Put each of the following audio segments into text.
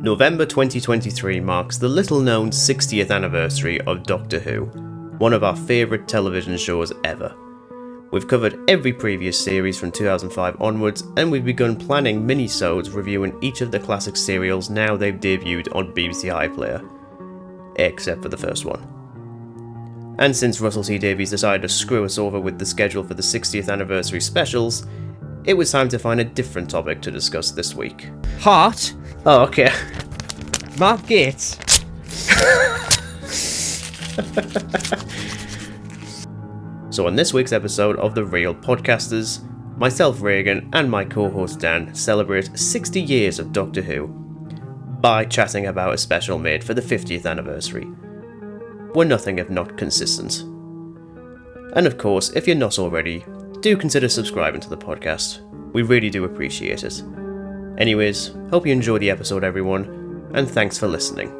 November 2023 marks the little-known 60th anniversary of Doctor Who, one of our favourite television shows ever. We've covered every previous series from 2005 onwards, and we've begun planning mini-sodes reviewing each of the classic serials now they've debuted on BBC iPlayer. Except for the first one. And since Russell T Davies decided to screw us over with the schedule for the 60th anniversary specials, it was time to find a different topic to discuss this week. Heart? Oh, okay. Mark Gates? So on this week's episode of The Real Podcasters, myself, Regan, and my co-host Dan celebrate 60 years of Doctor Who by chatting about a special made for the 50th anniversary. We're nothing if not consistent. And of course, if you're not already, do consider subscribing to the podcast. We really do appreciate it. Anyways, hope you enjoy the episode, everyone, and thanks for listening.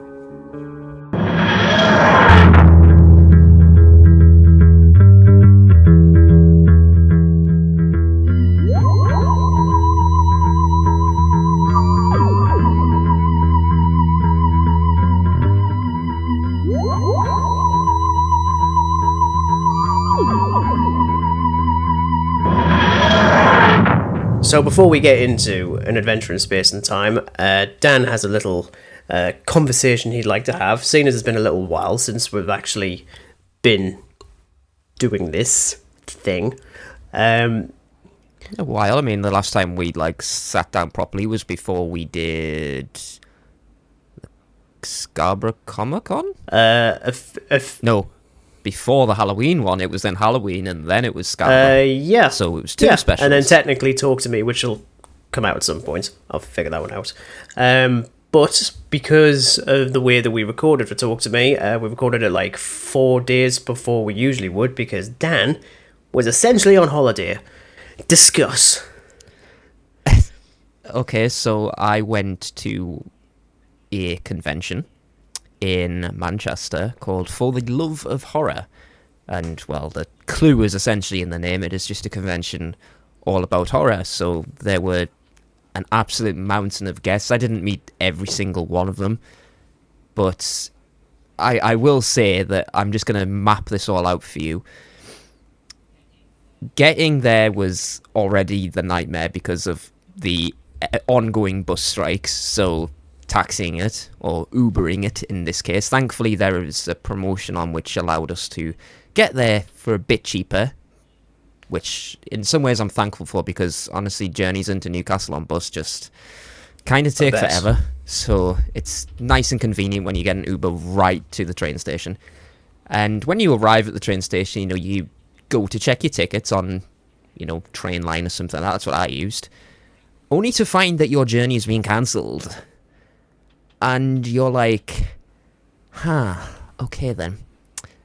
So before we get into an adventure in space and time, Dan has a little conversation he'd like to have, seeing as it's been a little while since we've actually been doing this thing. A while. I mean, the last time we sat down properly was before we did Scarborough Comic Con. No. Before the Halloween one, it was then Halloween, and then it was Scarborough. Yeah. So it was two specials. And then technically Talk to Me, which will come out at some point. I'll figure that one out. But because of the way that we recorded for Talk to Me, we recorded it 4 days before we usually would, because Dan was essentially on holiday. Discuss. Okay, so I went to a convention in Manchester called For the Love of Horror, and well, the clue is essentially in the name. It is just a convention all about horror. So there were an absolute mountain of guests. I didn't meet every single one of them, but I will say that I'm just going to map this all out for you. Getting there was already the nightmare because of the ongoing bus strikes, so taxiing it, or Ubering it in this case. Thankfully, there is a promotion on which allowed us to get there for a bit cheaper, which in some ways I'm thankful for, because honestly, journeys into Newcastle on bus just kind of take forever. So it's nice and convenient when you get an Uber right to the train station. And when you arrive at the train station, you go to check your tickets on, Trainline or something like that. That's what I used. Only to find that your journey has been cancelled. And you're like, okay then.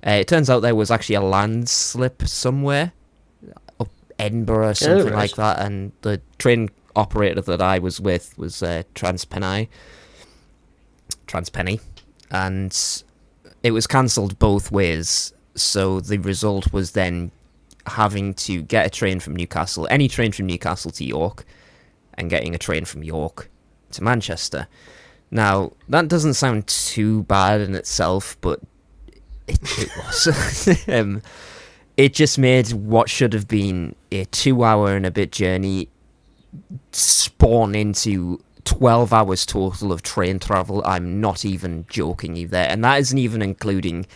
It turns out there was actually a landslip somewhere, up Edinburgh or something like that, and the train operator that I was with was Transpenny, and it was cancelled both ways, so the result was then having to get a train from Newcastle, any train from Newcastle to York, and getting a train from York to Manchester. Now, that doesn't sound too bad in itself, but it was. It just made what should have been a 2-hour and a bit journey spawn into 12 hours total of train travel. I'm not even joking you there. And that isn't even including,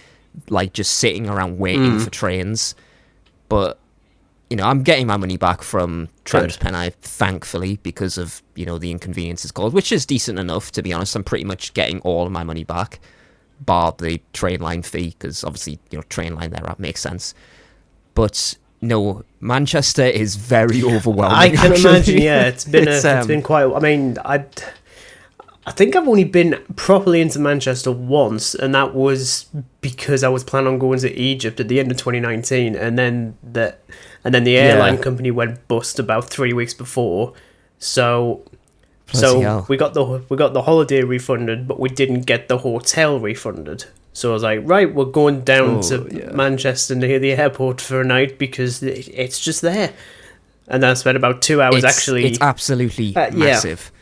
just sitting around waiting for trains. But, I'm getting my money back from Transpenny, thankfully, because of, the inconvenience it's caused, which is decent enough, to be honest. I'm pretty much getting all of my money back, bar the train line fee, because obviously, train line there, that makes sense. But, no, Manchester is very overwhelming. I can imagine, yeah. It's been quite... I mean, I think I've only been properly into Manchester once, and that was because I was planning on going to Egypt at the end of 2019, and then the airline company went bust about 3 weeks before. So we got the holiday refunded, but we didn't get the hotel refunded. So I was like, right, we're going down to Manchester near the airport for a night because it's just there. And then I spent about 2 hours It's absolutely massive.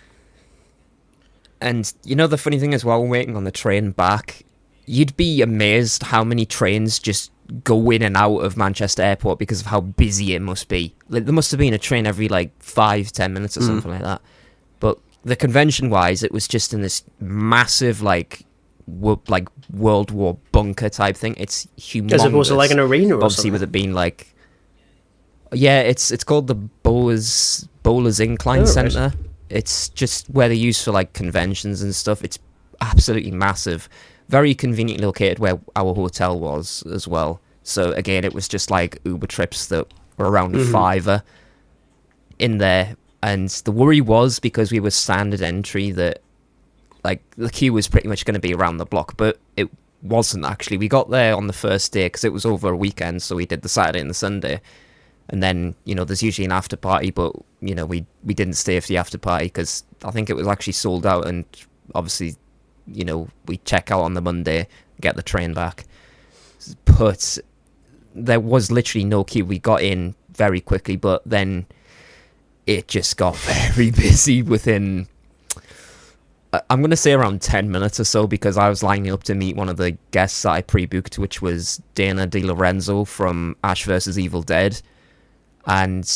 And you know the funny thing is, while we're waiting on the train back, you'd be amazed how many trains just go in and out of Manchester Airport because of how busy it must be. Like, there must have been a train every like 5-10 minutes or something like that. But the convention-wise, it was just in this massive like World War bunker type thing. It's humongous. As opposed to like an arena or obviously something. with it being like, yeah, it's called the Bowlers Incline Centre. Right. It's just where they use for like conventions and stuff. It's absolutely massive. Very conveniently located where our hotel was as well. So again, it was just like Uber trips that were around a $5 in there. And the worry was, because we were standard entry, that like the queue was pretty much going to be around the block, but it wasn't actually. We got there on the first day because it was over a weekend, so we did the Saturday and the Sunday. And then, you know, there's usually an after party, but, you know, we didn't stay for the after party because I think it was actually sold out. And obviously, you know, we check out on the Monday, get the train back. But there was literally no queue. We got in very quickly, but then it just got very busy within, I'm going to say, around 10 minutes or so, because I was lining up to meet one of the guests that I pre-booked, which was Dana Di Lorenzo from Ash vs. Evil Dead. And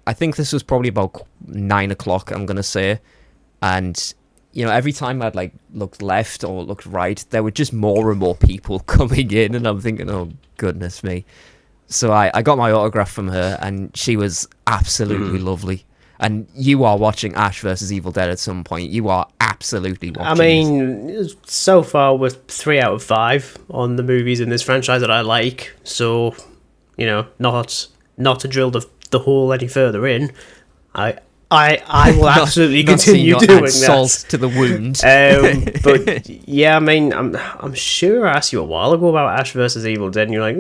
I think this was probably about 9 o'clock, I'm going to say. And, you know, every time I'd, like, looked left or looked right, there were just more and more people coming in. And I'm thinking, oh, goodness me. So I got my autograph from her, and she was absolutely lovely. And you are watching Ash vs. Evil Dead at some point. You are absolutely watching. I mean, so far we're 3 out of 5 on the movies in this franchise that I like. So, you know, not to drill the hole any further in. I will absolutely continue doing that. Salt to the wound. But yeah, I mean, I'm sure I asked you a while ago about Ash vs. Evil Dead, and you're like,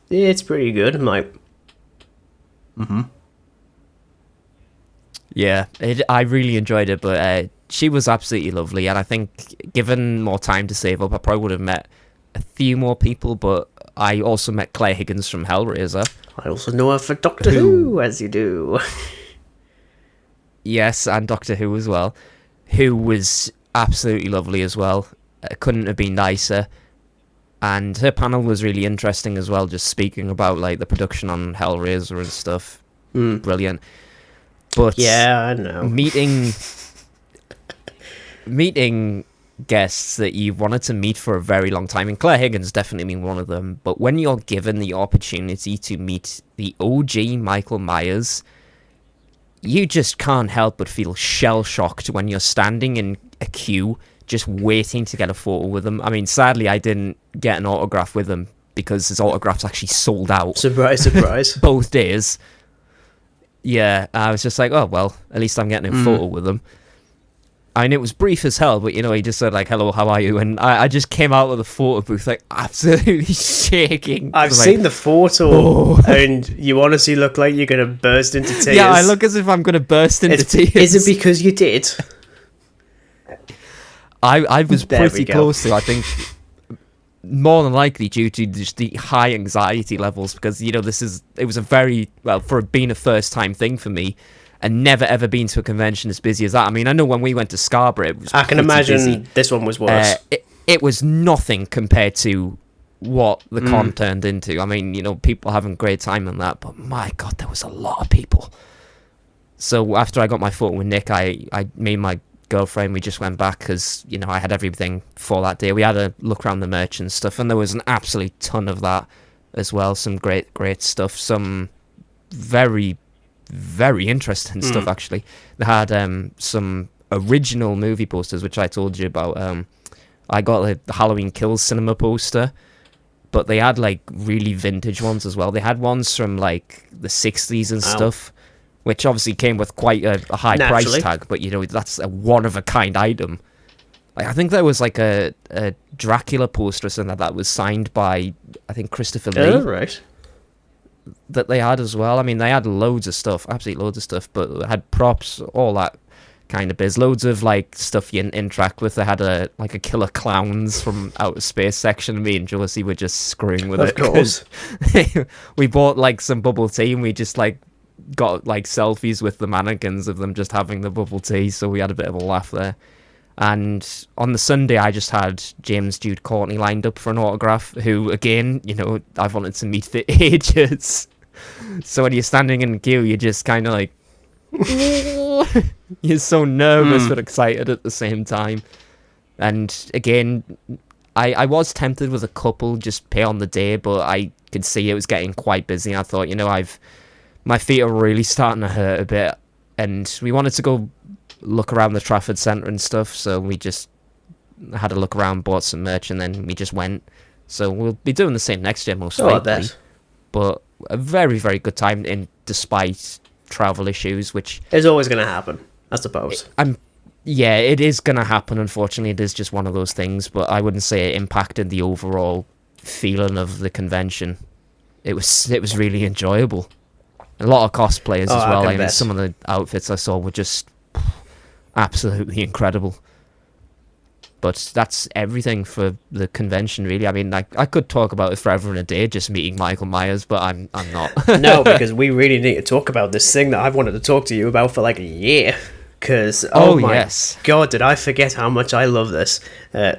it's pretty good. I'm like, Yeah, I really enjoyed it, but she was absolutely lovely, and I think given more time to save up, I probably would have met a few more people, but I also met Claire Higgins from Hellraiser. I also know her for Doctor Who, as you do. Yes, and Doctor Who as well, who was absolutely lovely as well. Couldn't have been nicer. And her panel was really interesting as well, just speaking about like the production on Hellraiser and stuff. Brilliant. But yeah, I know. Meeting guests that you've wanted to meet for a very long time, and Claire Higgins definitely been one of them, but when you're given the opportunity to meet the OG Michael Myers, you just can't help but feel shell-shocked when you're standing in a queue just waiting to get a photo with him. I mean, sadly, I didn't get an autograph with him because his autograph's actually sold out. Surprise, surprise. Both days. Yeah, I was just like, oh, well, at least I'm getting a photo with him. I mean, it was brief as hell, but, you know, he just said, like, hello, how are you? And I just came out of the photo booth, like, absolutely shaking. I've seen the photo, and you honestly look like you're going to burst into tears. Yeah, I look as if I'm going to burst into tears. Is it because you did? I was pretty close to, I think, more than likely due to just the high anxiety levels, because, you know, it was a very, well, for being a first-time thing for me, and never ever been to a convention as busy as that. I mean, I know when we went to Scarborough, it was I can imagine busy. This one was worse. It was nothing compared to what the con turned into. I mean, you know, people having a great time on that, but my God, there was a lot of people. So after I got my photo with Nick, me and my girlfriend, we just went back because, you know, I had everything for that day. We had a look around the merch and stuff, and there was an absolute ton of that as well. Some great stuff. Some very, very interesting stuff, actually. They had some original movie posters, which I told you about. I got the Halloween Kills cinema poster, but they had like really vintage ones as well. They had ones from like the 60s and stuff, which obviously came with quite a high price tag, but, you know, that's a one-of-a-kind item. Like, I think there was like a Dracula poster or something that was signed by, I think, Christopher Lee. Oh, right. That they had as well. I mean, they had loads of stuff, absolutely loads of stuff, but they had props, all that kind of biz. Loads of like stuff you interact with. They had a killer clowns from outer space section. Me and Josie were just screwing with it. Of course. We bought like some bubble tea, and we just like got like selfies with the mannequins of them just having the bubble tea. So we had a bit of a laugh there. And on the Sunday, I just had James Jude Courtney lined up for an autograph, who, again, I've wanted to meet for ages. So when you're standing in queue, you're just kind of like, you're so nervous but excited at the same time. And again, I was tempted with a couple, just pay on the day, but I could see it was getting quite busy. I thought, my feet are really starting to hurt a bit, and we wanted to go look around the Trafford Centre and stuff, so we just had a look around, bought some merch, and then we just went. So we'll be doing the same next year, most likely. But a very, very good time, despite travel issues, which is always going to happen, I suppose. Yeah, it is going to happen, unfortunately. It is just one of those things, but I wouldn't say it impacted the overall feeling of the convention. It was really enjoyable. A lot of cosplayers as well. I mean, some of the outfits I saw were just absolutely incredible. But that's everything for the convention, really. I mean, I could talk about it forever and a day, just meeting Michael Myers, but I'm not. No, because we really need to talk about this thing that I've wanted to talk to you about for like a year. Because, yes. God, did I forget how much I love this.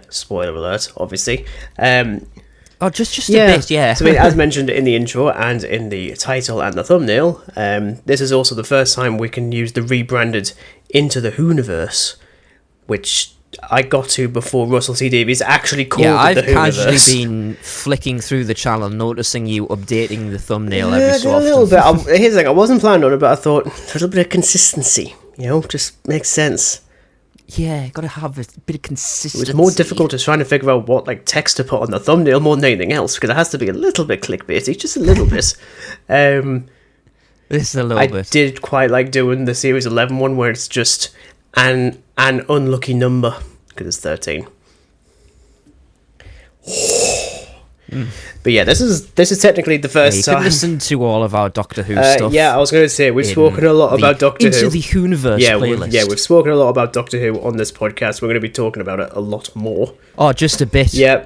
Spoiler alert, obviously. Just a bit, yeah. So, as mentioned in the intro and in the title and the thumbnail, this is also the first time we can use the rebranded Into the Whoniverse, which I got to before Russell T Davies actually called it the Whoniverse. I've casually been flicking through the channel, noticing you updating the thumbnail every so often. A little bit. Here's the thing, I wasn't planning on it, but I thought, a little bit of consistency, just makes sense. Yeah, gotta have a bit of consistency. It was more difficult just trying to figure out what text to put on the thumbnail more than anything else, because it has to be a little bit clickbaity, just a little bit. This is a little bit. I did quite like doing the Series 11 one, where it's just an unlucky number, because it's 13. But yeah, this is technically the first time. You can listen to all of our Doctor Who stuff. Yeah, I was going to say, we've spoken a lot about Doctor Who. Into the Whoniverse playlist. We've spoken a lot about Doctor Who on this podcast. We're going to be talking about it a lot more. Oh, just a bit. Yeah.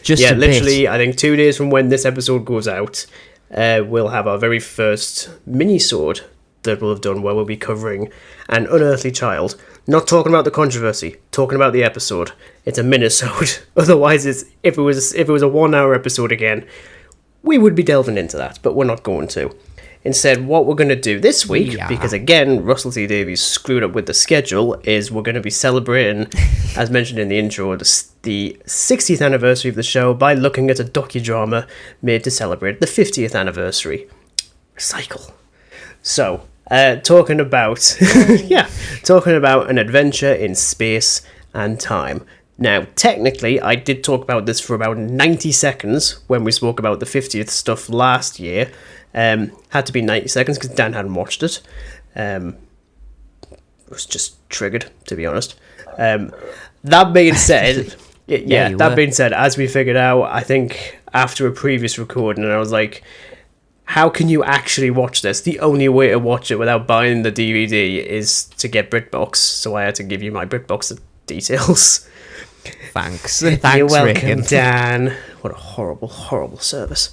Just a bit. Literally, I think 2 days from when this episode goes out, we'll have our very first mini-sode that we'll have done, where we'll be covering An Unearthly Child. Not talking about the controversy, talking about the episode. It's a minisode. Otherwise, if it was a 1 hour episode again, we would be delving into that, but we're not going to. Instead, what we're going to do this week, because again, Russell T Davies screwed up with the schedule, is we're going to be celebrating, as mentioned in the intro, the 60th anniversary of the show by looking at a docudrama made to celebrate the 50th anniversary. Recycle. So, talking about an adventure in space and time. Now, technically, I did talk about this for about 90 seconds when we spoke about the 50th stuff last year. Had to be 90 seconds because Dan hadn't watched it. It was just triggered, to be honest. That being said, being said, as we figured out, I think after a previous recording, and I was like, how can you actually watch this? The only way to watch it without buying the DVD is to get BritBox, so I had to give you my BritBox details. Thanks. You're welcome, Regan. Dan. What a horrible, horrible service.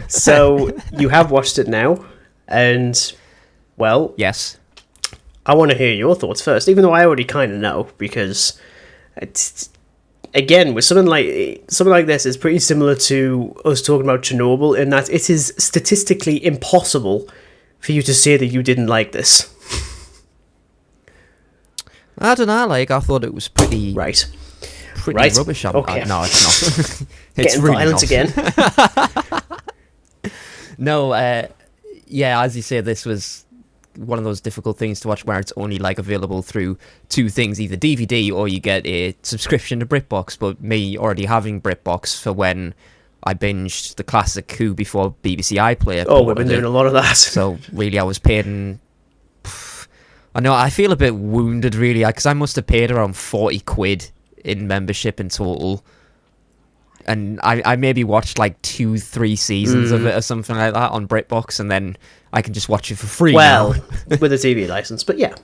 So, you have watched it now, and, well... Yes. I want to hear your thoughts first, even though I already kind of know, because... Again, with something like this, it's pretty similar to us talking about Chernobyl, in that it is statistically impossible for you to say that you didn't like this. I don't know, I thought it was pretty right. rubbish. Okay. No, it's not. It's Getting really violent not. again. No, as you say, this was one of those difficult things to watch where it's only available through two things, either DVD or you get a subscription to BritBox. But me already having BritBox for when I binged the classic Who before BBC iPlayer. Oh, we've been doing a lot of that. So really I was paying... I know, I feel a bit wounded really, because I must have paid around 40 quid in membership in total. And I maybe watched 2-3 seasons of it or something like that on BritBox, and then I can just watch it for free now. With a TV license, but yeah.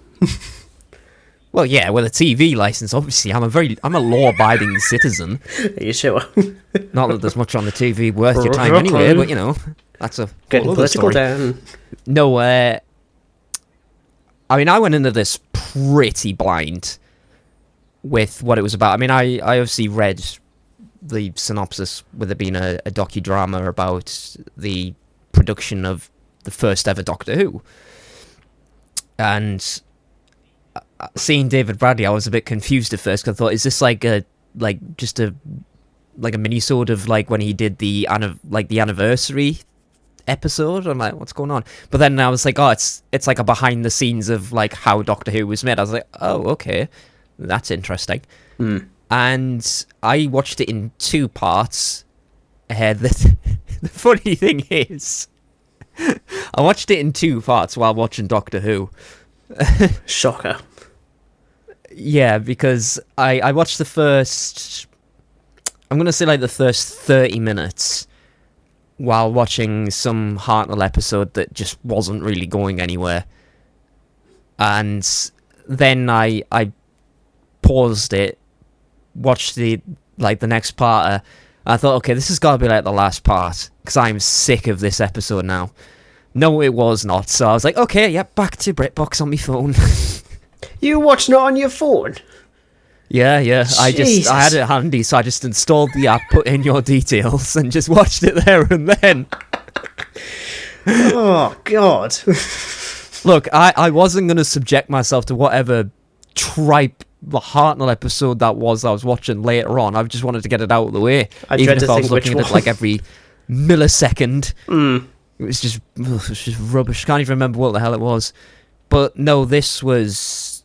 Well, yeah, with a TV license, obviously. I'm a law-abiding citizen. Are you sure? Not that there's much on the TV worth your time anyway, but, that's a getting whole political story. down. No, I mean, I went into this pretty blind with what it was about. I mean, I obviously read the synopsis with it being a docudrama about the production of the first ever Doctor Who. And seeing David Bradley, I was a bit confused at first, because I thought, is this like a mini-sode of like when he did the anniversary episode? I'm like, what's going on? But then I was like, oh, it's like a behind the scenes of like how Doctor Who was made. I was like, oh, okay, that's interesting. And I watched it in 2 parts. The funny thing is, I watched it in 2 parts while watching Doctor Who. Shocker. Yeah, because I watched the first, I'm going to say like the first 30 minutes while watching some Hartnell episode that just wasn't really going anywhere. And then I paused it, watched the next part. I thought, okay, this has got to be like the last part, because I'm sick of this episode now. No, it was not. So I was like, okay, yeah, back to BritBox on my phone. You watching it on your phone? Yeah. Jesus. I had it handy, so I just installed the app, put in your details, and just watched it there and then. Oh, God. Look, I wasn't going to subject myself to whatever tripe the Hartnell episode that was I was watching later on. I just wanted to get it out of the way. Even if I was looking at it like every millisecond. It was just rubbish. Can't even remember what the hell it was. But no, this was...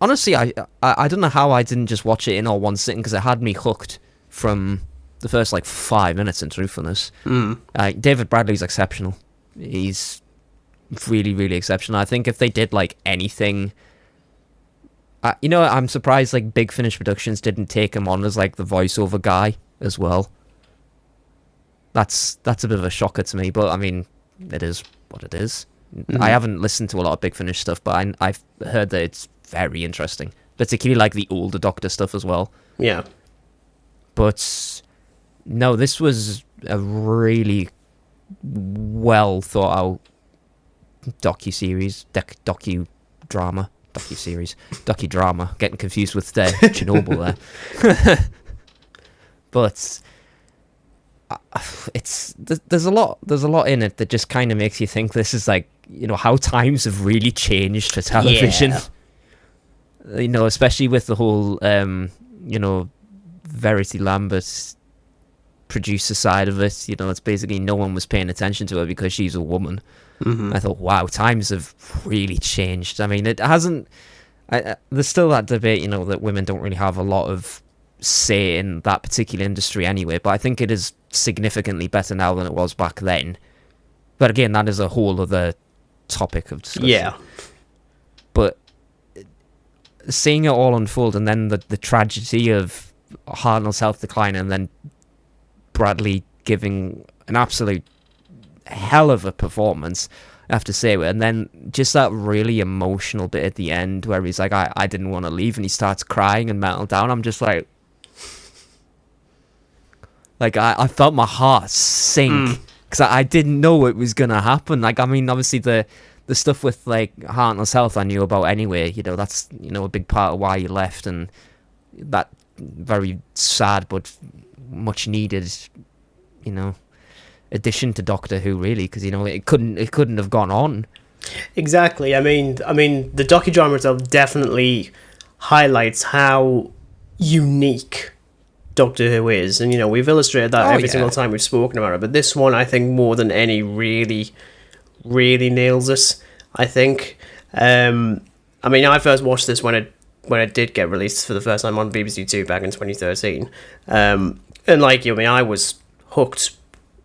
honestly, I don't know how I didn't just watch it in all one sitting, because it had me hooked from the first 5 minutes, in truthfulness. David Bradley's exceptional. He's really, really exceptional. I think if they did anything... I'm surprised Big Finish Productions didn't take him on as the voiceover guy as well. That's a bit of a shocker to me, but I mean, it is what it is. I haven't listened to a lot of Big Finish stuff, but I've heard that it's very interesting, particularly the older Doctor stuff as well. Yeah. But no, this was a really well thought out docudrama. Getting confused with Chernobyl there. But there's a lot in it that just kind of makes you think this is how times have really changed for television. Yeah. Especially with the whole Verity Lambert producer side of it. It's basically no one was paying attention to her because she's a woman. I thought, wow, times have really changed. I mean, it hasn't... there's still that debate, that women don't really have a lot of say in that particular industry anyway, but I think it is significantly better now than it was back then. But again, that is a whole other topic of discussion. Yeah. But seeing it all unfold, and then the tragedy of Hartnell's health decline, and then Bradley giving an absolute hell of a performance, I have to say, and then just that really emotional bit at the end where he's like, I didn't want to leave, and he starts crying and melting down. I'm just like I felt my heart sink, because I didn't know it was gonna happen. I mean, obviously the stuff with Hartnell's health I knew about anyway. That's a big part of why he left, and that very sad but much needed addition to Doctor Who, really, because it couldn't have gone on. Exactly. I mean the docudrama itself definitely highlights how unique Doctor Who is, and we've illustrated that every single time we've spoken about it, but this one, I think, more than any, really nails it, I think. I mean, I first watched this when it did get released for the first time on BBC Two back in 2013, and I was hooked,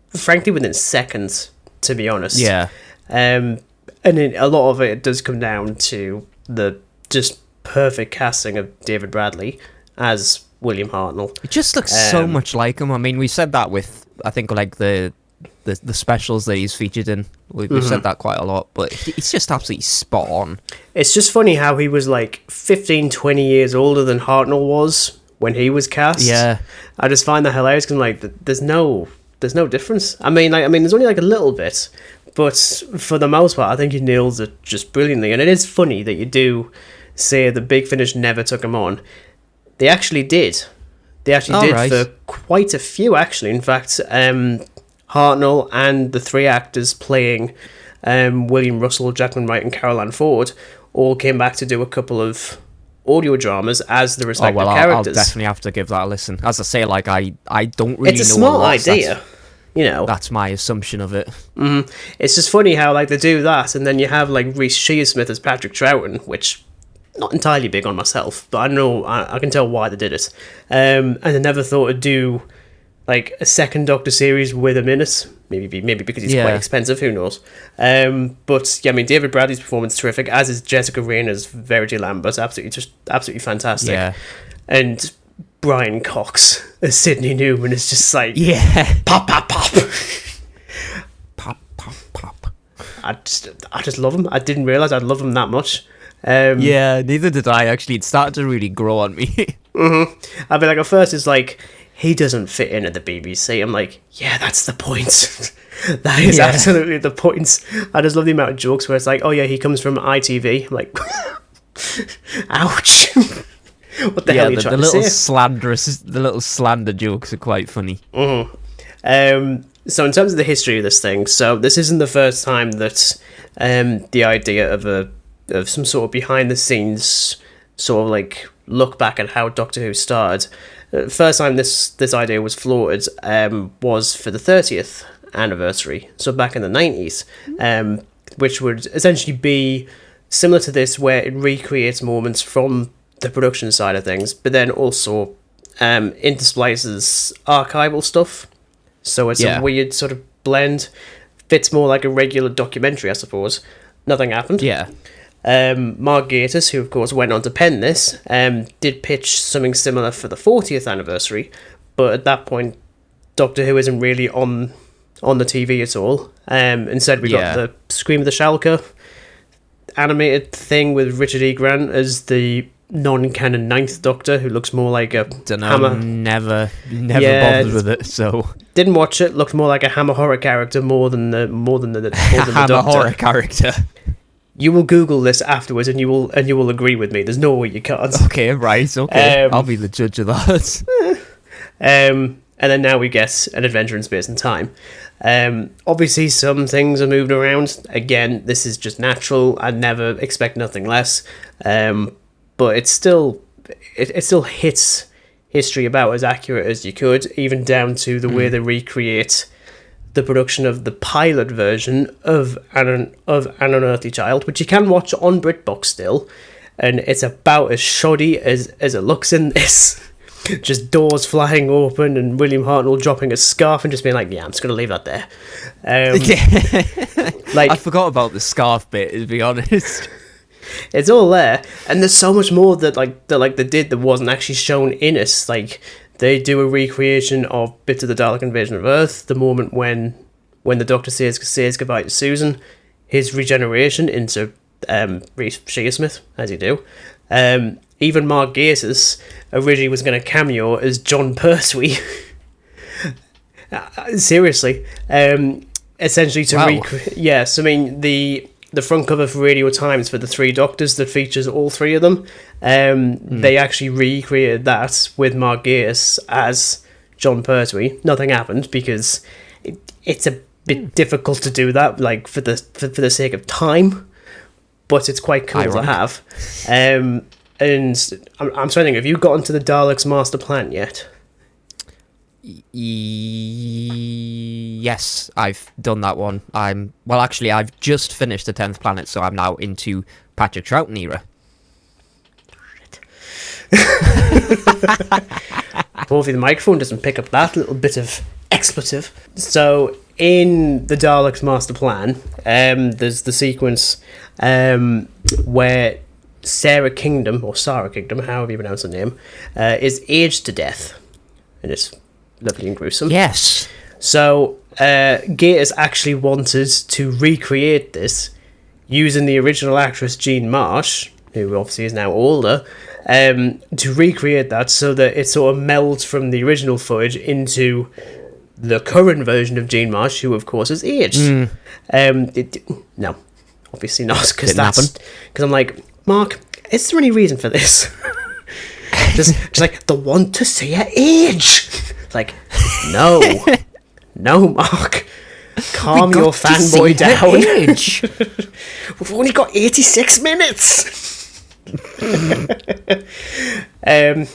frankly, within seconds, to be honest. Yeah. And a lot of it does come down to the just perfect casting of David Bradley as William Hartnell. It just looks so much like him. I mean, we said that with, I think, the specials that he's featured in. We've said that quite a lot, but he's just absolutely spot on. It's just funny how he was 15, 20 years older than Hartnell was when he was cast. Yeah. I just find that hilarious, because there's no difference. I mean, there's only a little bit, but for the most part, I think he nails it just brilliantly. And it is funny that you do say the Big Finish never took him on. They actually did. They actually did right. for quite a few, actually. In fact, Hartnell and the three actors playing William Russell, Jacqueline Wright, and Caroline Ford all came back to do a couple of audio dramas as the respective characters. I'll definitely have to give that a listen. As I say, like I don't really know. It's a smart idea, you know. That's my assumption of it. Mm-hmm. It's just funny how like they do that, and then you have like Reece Shearsmith as Patrick Troughton, which not entirely big on myself, but I know I can tell why they did it. And I never thought to do like a second Doctor series with him in it. Maybe because he's quite expensive, who knows. But yeah, I mean, David Bradley's performance is terrific, as is Jessica Rayner's Verity Lambert, absolutely fantastic. Yeah. And Brian Cox as Sidney Newman is just like pop pop pop. Pop pop. I just love him. I didn't realise I'd love him that much. Yeah, neither did I, actually. It started to really grow on me. Mm-hmm. I mean, like, at first it's like, he doesn't fit in at the BBC. I'm like, yeah, that's the point. That is absolutely the point. I just love the amount of jokes where it's like, oh yeah, he comes from ITV. I'm like, ouch. What the hell are you trying to say? The little slander jokes are quite funny. Mm-hmm. So in terms of the history of this thing, so this isn't the first time that the idea of some sort of behind the scenes sort of like look back at how Doctor Who started. First time this idea was floated was for the 30th anniversary, so back in the 90s, which would essentially be similar to this, where it recreates moments from the production side of things, but then also intersplices archival stuff. So it's a weird sort of blend. Fits more like a regular documentary, I suppose. Nothing happened. Yeah. Mark Gatiss, who of course went on to pen this, did pitch something similar for the 40th anniversary, but at that point, Doctor Who isn't really on the TV at all. Instead, we got the Scream of the Shalka animated thing with Richard E. Grant as the non-canon 9th Doctor, who looks more like a Hammer. Never bothered with it, so didn't watch it. Looked more like a Hammer horror character more than the Hammer Doctor. horror character. You will Google this afterwards, and you will agree with me. There's no way you can't. Okay, right. Okay, I'll be the judge of that. And then now we get An Adventure in Space and Time. Obviously, some things are moved around. Again, this is just natural. I never expect nothing less. But it still hits history about as accurate as you could, even down to the way they recreate the production of the pilot version of An Unearthly Child, which you can watch on BritBox still, and it's about as shoddy as it looks in this. Just doors flying open and William Hartnell dropping a scarf and just being like, yeah, I'm just going to leave that there. I forgot about the scarf bit, to be honest. It's all there, and there's so much more that they did that wasn't actually shown in it. Like, they do a recreation of bits of the Dalek invasion of Earth, the moment when the Doctor says goodbye to Susan, his regeneration into Reece Shearsmith, as you do. Even Mark Gatiss originally was going to cameo as John Pertwee. Seriously. Essentially to recreate... Yes, I mean, the front cover for Radio Times for the Three Doctors that features all three of them, they actually recreated that with Mark Gatiss as John Pertwee. Nothing happened because it's a bit difficult to do that, like for the sake of time, but it's quite cool to have. And I'm trying to think, have you gotten to the Daleks Master Plan yet? Yes, I've done that one. I've just finished the 10th Planet, so I'm now into Patrick Troughton era. Hopefully the microphone doesn't pick up that little bit of expletive. So in the Daleks Master Plan, there's the sequence where Sarah Kingdom, however you pronounce her name, is aged to death, and it's lovely and gruesome. Yes. So Gatiss actually wanted to recreate this using the original actress Jean Marsh, who obviously is now older, to recreate that so that it sort of melds from the original footage into the current version of Jean Marsh, who of course is aged. No, obviously not, because I'm like, Mark, is there any reason for this? just like, the want to see her age. Like, no, Mark. Calm your fanboy down. We've only got 86 minutes.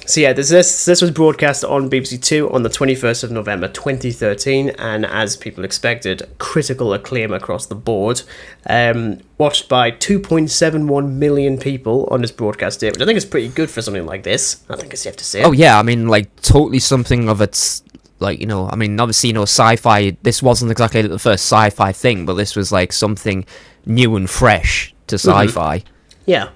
So yeah, this was broadcast on BBC Two on the 21st of November 2013, and as people expected, critical acclaim across the board. Watched by 2.71 million people on this broadcast day, which I think is pretty good for something like this. I think it's safe to say. Oh yeah, I mean, like, totally something of its, like, you know, I mean, obviously, you know, sci-fi, this wasn't exactly the first sci-fi thing, but this was like something new and fresh to sci-fi. Yeah.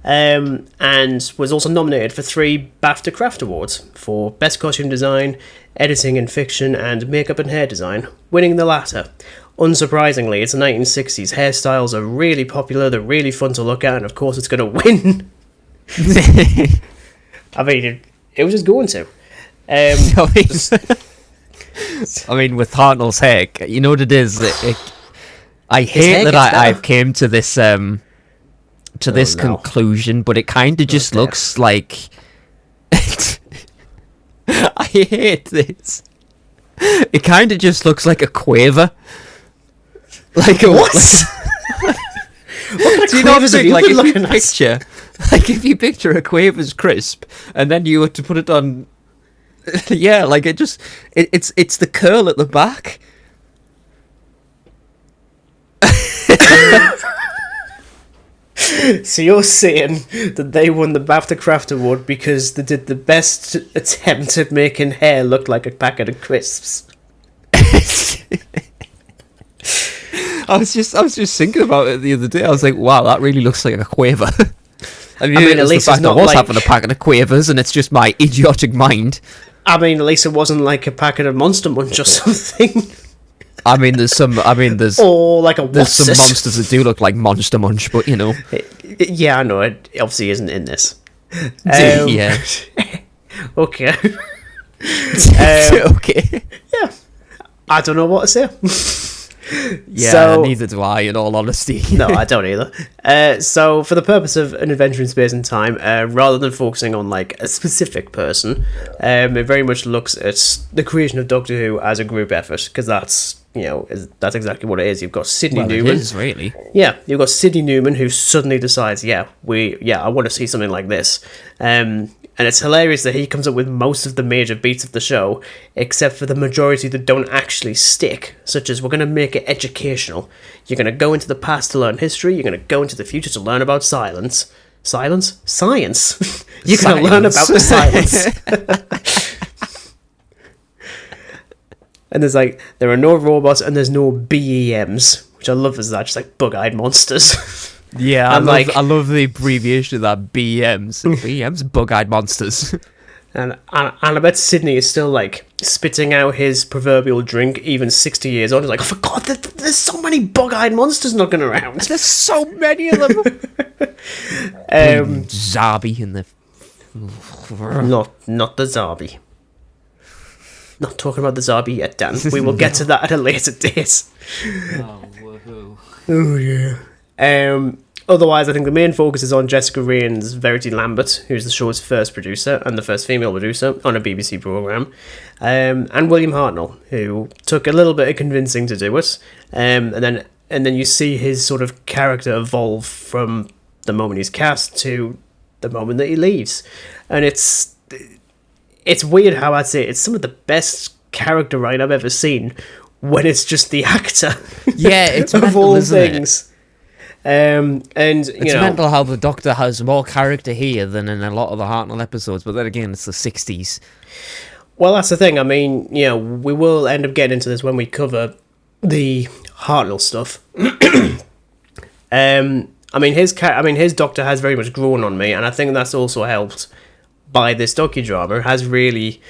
And was also nominated for 3 BAFTA Craft Awards for Best Costume Design, Editing in Fiction, and Makeup and Hair Design, winning the latter. Unsurprisingly, it's the 1960s. Hairstyles are really popular, they're really fun to look at, and of course it's going to win. I mean, it was just going to. I mean, with Hartnell's hair, you know what it is? I hate that I've came to this conclusion, but it kind of just looks like... I hate this. It kind of just looks like a quaver. Like a what? What kind of quavers have you been looking at? If you picture a quaver's crisp, and then you were to put it on... yeah, like it's the curl at the back. So you're saying that they won the BAFTA Craft Award because they did the best attempt at making hair look like a packet of crisps? I was just thinking about it the other day. I was like, wow, that really looks like a quaver. I mean, at least the fact it's not I was like... having a packet of quavers, and it's just my idiotic mind. I mean, at least it wasn't like a packet of Monster Munch or something. I mean, there's or like a there's some monsters that do look like Monster Munch, but you know. Yeah, I know it obviously isn't in this. Yeah. Okay. Okay. Yeah. I don't know what to say. Yeah, so, neither do I, in all honesty. No, I don't either. So, for the purpose of an adventure in space and time, rather than focusing on like a specific person, it very much looks at the creation of Doctor Who as a group effort, because that's exactly what it is. You've got Sidney Newman. It is, really. Yeah, you've got Sidney Newman who suddenly decides, I want to see something like this. And it's hilarious that he comes up with most of the major beats of the show, except for the majority that don't actually stick, such as we're going to make it educational. You're going to go into the past to learn history, you're going to go into the future to learn about science. Science? You're going to learn about the science. And there are no robots and there's no BEMs, which I love as that, just like bug-eyed monsters. Yeah, I love the abbreviation of that, BMs. BMs, bug-eyed monsters. And I bet Sydney is still like spitting out his proverbial drink even 60 years on. He's like, oh, for God, there's so many bug-eyed monsters knocking around. There's so many of them. Zabi and the... Not the Zabi. Not talking about the Zabi yet, Dan. We will get to that at a later date. Oh, woohoo. Oh, yeah. Otherwise, I think the main focus is on Jessica Raines Verity Lambert, who's the show's first producer and the first female producer on a BBC programme, and William Hartnell, who took a little bit of convincing to do it, and then you see his sort of character evolve from the moment he's cast to the moment that he leaves, and it's weird how I'd say it's some of the best character writing I've ever seen when it's just the actor. Yeah, it's of mental, all isn't things. It? And it's mental how the Doctor has more character here than in a lot of the Hartnell episodes, but then again, it's the 60s. Well, that's the thing. I mean, we will end up getting into this when we cover the Hartnell stuff. His Doctor has very much grown on me, and I think that's also helped by this docudrama. It has really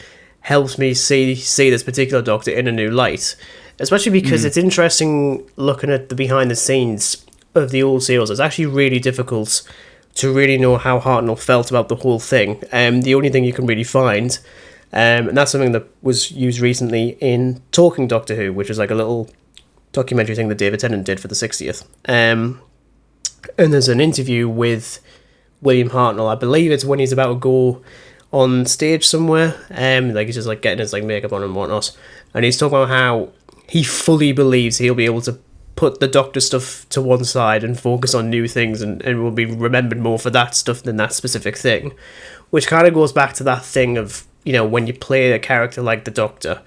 helped me see this particular Doctor in a new light, especially because it's interesting looking at the behind the scenes of the old serials. It's actually really difficult to really know how Hartnell felt about the whole thing. The only thing you can really find, and that's something that was used recently in Talking Doctor Who, which is like a little documentary thing that David Tennant did for the 60th. And there's an interview with William Hartnell. I believe it's when he's about to go on stage somewhere, like he's just like getting his like makeup on and whatnot, and he's talking about how he fully believes he'll be able to put the Doctor stuff to one side and focus on new things, and will be remembered more for that stuff than that specific thing, which kind of goes back to that thing of, you know, when you play a character like the Doctor,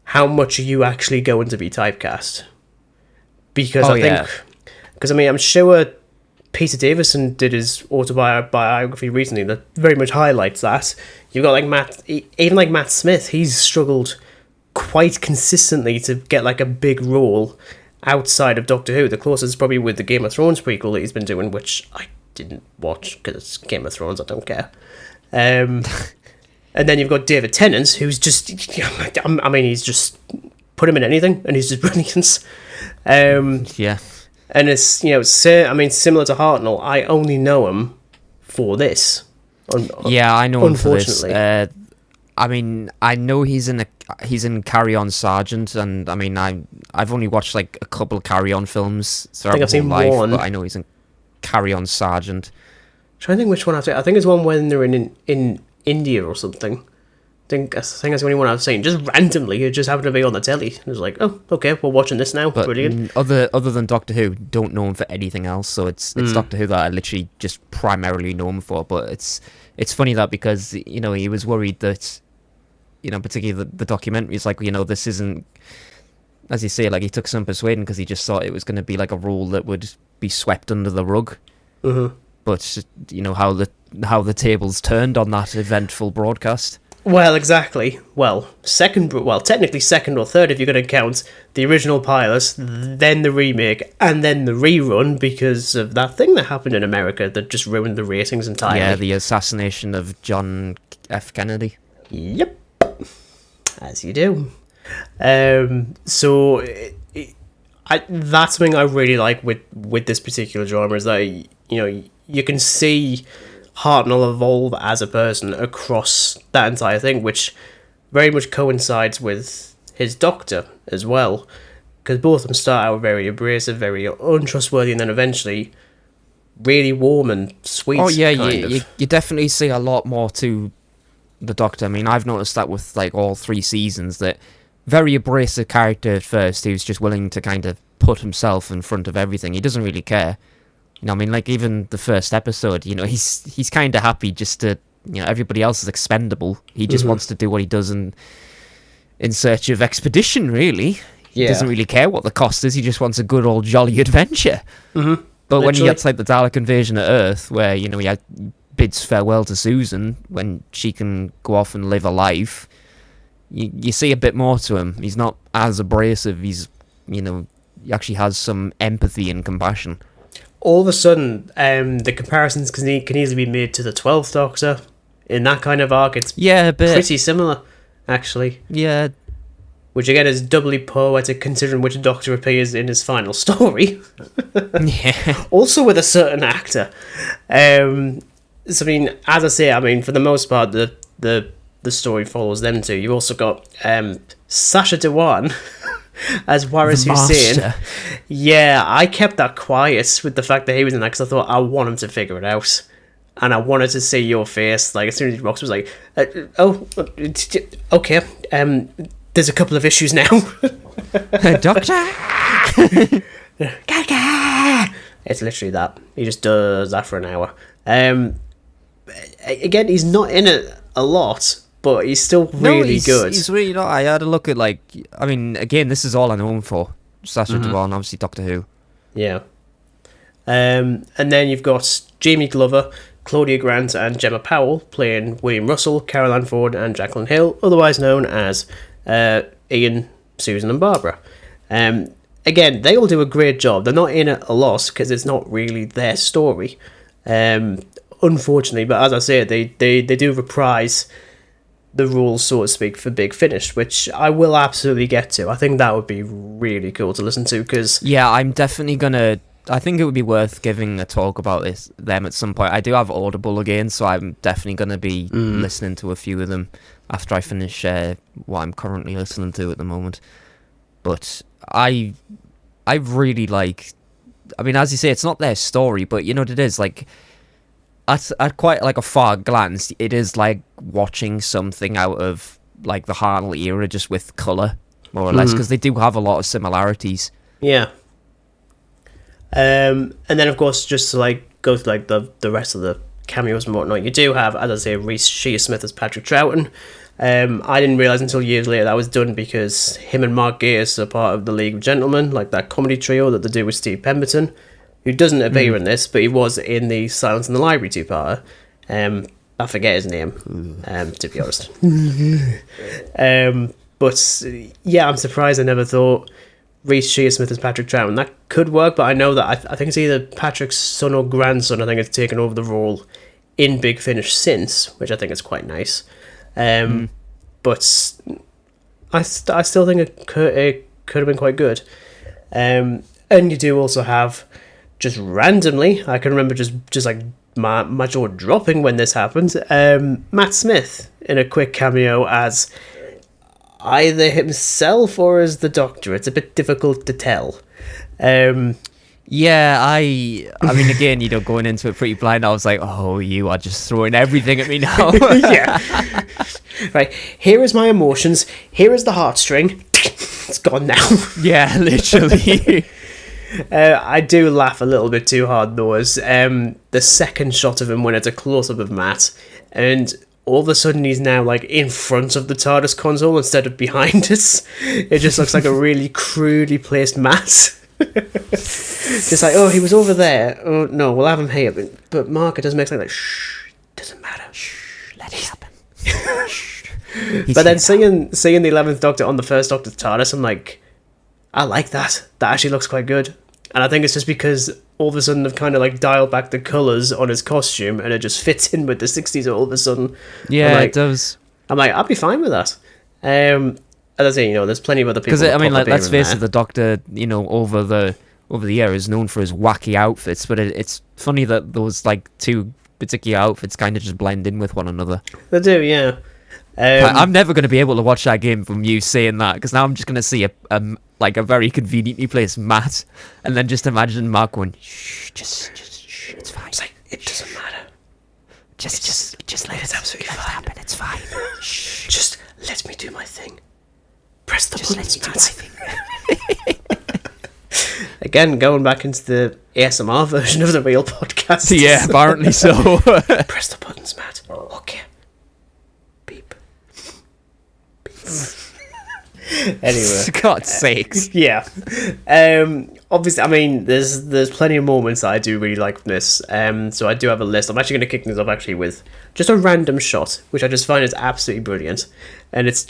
how much are you actually going to be typecast? Because I mean, I'm sure Peter Davison did his autobiography recently that very much highlights that. You've got like even like Matt Smith, he's struggled quite consistently to get like a big role outside of Doctor Who. The closest is probably with the Game of Thrones prequel that he's been doing, which I didn't watch because it's Game of Thrones, I don't care. And then you've got David Tennant, who's just, I mean, he's just put him in anything and he's just brilliant. Yeah. And it's, you know, I mean, similar to Hartnell, I only know him for this. Yeah, I know him for this. I mean, I know he's in Carry On Sergeant, and I mean, I've only watched like a couple of Carry On films throughout my whole life, one. But I know he's in Carry On Sergeant. I'm trying to think which one I've seen. I think it's one when they're in India or something. I think that's the only one I've seen. Just randomly, it just happened to be on the telly. It was like, oh, okay, we're watching this now. But brilliant. Other than Doctor Who, don't know him for anything else. So it's Doctor Who that I literally just primarily know him for. But it's funny that because, you know, he was worried that, you know, particularly the documentary is like, you know, this isn't, as you say, like he took some persuading because he just thought it was going to be like a role that would be swept under the rug. Mm-hmm. But you know how the tables turned on that eventful broadcast. Well, exactly. Well, technically second or third if you're going to count the original pilot, then the remake, and then the rerun because of that thing that happened in America that just ruined the ratings entirely. Yeah, the assassination of John F. Kennedy. Yep. As you do. So that's something I really like with this particular drama is that, you know, you can see Hartnell evolve as a person across that entire thing, which very much coincides with his Doctor as well, because both of them start out very abrasive, very untrustworthy, and then eventually really warm and sweet. Oh yeah, you definitely see a lot more to the Doctor. I mean, I've noticed that with like all 3 seasons, that very abrasive character at first, who's just willing to kind of put himself in front of everything. He doesn't really care. You know, I mean, like even the first episode, you know, he's kind of happy just to, you know, everybody else is expendable. He just wants to do what he does in search of expedition, really. He doesn't really care what the cost is. He just wants a good old jolly adventure. Mm-hmm. But when he gets like the Dalek invasion of Earth, where, you know, he bids farewell to Susan when she can go off and live a life, you see a bit more to him. He's not as abrasive. He's, you know, he actually has some empathy and compassion. All of a sudden, the comparisons can easily be made to the 12th Doctor. In that kind of arc, it's a bit pretty similar, actually. Yeah. Which again is doubly poetic considering which Doctor appears in his final story. Yeah. Also with a certain actor. So I mean, as I say, I mean, for the most part, the story follows them two. You've also got Sacha Dhawan as Waris Hussein. Yeah, I kept that quiet with the fact that he was in that because I thought I want him to figure it out. And I wanted to see your face. Like, as soon as Rox was like, okay, there's a couple of issues now. Doctor! It's literally that. He just does that for an hour. Again, he's not in it a lot, but he's still really good. He's really not. I had a look at, like, I mean, again, this is all I know him for. Sacha Dhawan, obviously Doctor Who. Yeah. And then you've got Jamie Glover, Claudia Grant, and Gemma Powell playing William Russell, Caroline Ford, and Jacqueline Hill, otherwise known as Ian, Susan, and Barbara. Again, they all do a great job. They're not in it a lot because it's not really their story, unfortunately. But as I say, they do reprise the rules, so to speak, for Big Finish, which I will absolutely get to. I think that would be really cool to listen to because... Yeah, I'm definitely going to... I think it would be worth giving a talk about them at some point. I do have Audible again, so I'm definitely going to be listening to a few of them after I finish what I'm currently listening to at the moment. But I really like... I mean, as you say, it's not their story, but you know what it is? Like, at quite like a far glance, it is like watching something out of like the Hartnell era, just with colour, more or less, because they do have a lot of similarities. Yeah. And then, of course, just to like go through like the rest of the cameos and whatnot, you do have, as I say, Reece Shearsmith as Patrick Troughton. I didn't realise until years later that was done because him and Mark Gatiss are part of the League of Gentlemen, like that comedy trio that they do with Steve Pemberton, who doesn't appear in this, but he was in the Silence in the Library two-parter. I forget his name, to be honest. But yeah, I'm surprised I never thought Reece Shearsmith as Patrick Troughton. That could work, but I know that I think it's either Patrick's son or grandson. I think it's taken over the role in Big Finish since, which I think is quite nice. But I still think it could have been quite good. And you do also have, just randomly, I can remember just like my jaw dropping when this happened, Matt Smith in a quick cameo as either himself or as the Doctor. It's a bit difficult to tell. Yeah, I mean, again, going into it pretty blind, I was like, oh, you are just throwing everything at me now. Yeah. Right, here is my emotions, here is the heartstring. It's gone now. Yeah, literally. I do laugh a little bit too hard though, as the second shot of him when it's a close-up of Matt, and all of a sudden he's now like in front of the TARDIS console instead of behind it. It just looks like a really crudely placed Matt. Just like, oh, he was over there. Oh no, we'll have him here. But Mark, it doesn't make sense. Like, shh, doesn't matter. Shh, let it happen. But then seeing the 11th Doctor on the first Doctor's TARDIS, I'm like, I like that. That actually looks quite good. And I think it's just because all of a sudden they've kind of like dialed back the colours on his costume and it just fits in with the 60s all of a sudden. Yeah, like, it does. I'm like, I'd be fine with that. As I say, there's plenty of other people. Because, I mean, like, let's face it, the Doctor, over the year is known for his wacky outfits, but it's funny that those, like, two particular outfits kind of just blend in with one another. They do, yeah. I'm never going to be able to watch that game from you saying that, because now I'm just going to see a very conveniently placed Matt, and then just imagine Mark going, shh, just shh, it's fine. It's like, it doesn't matter. Just let it absolutely fine. Happen. It's fine. Shh. Just let me do my thing. Press the buttons, Matt. Again, going back into the ASMR version of the real podcast. Yeah, apparently so. Press the buttons, Matt. Okay. Beep. Anyway, for God's sakes. Yeah. Obviously, I mean, there's plenty of moments that I do really like from this. So I do have a list. I'm actually going to kick things off actually with just a random shot, which I just find is absolutely brilliant, and it's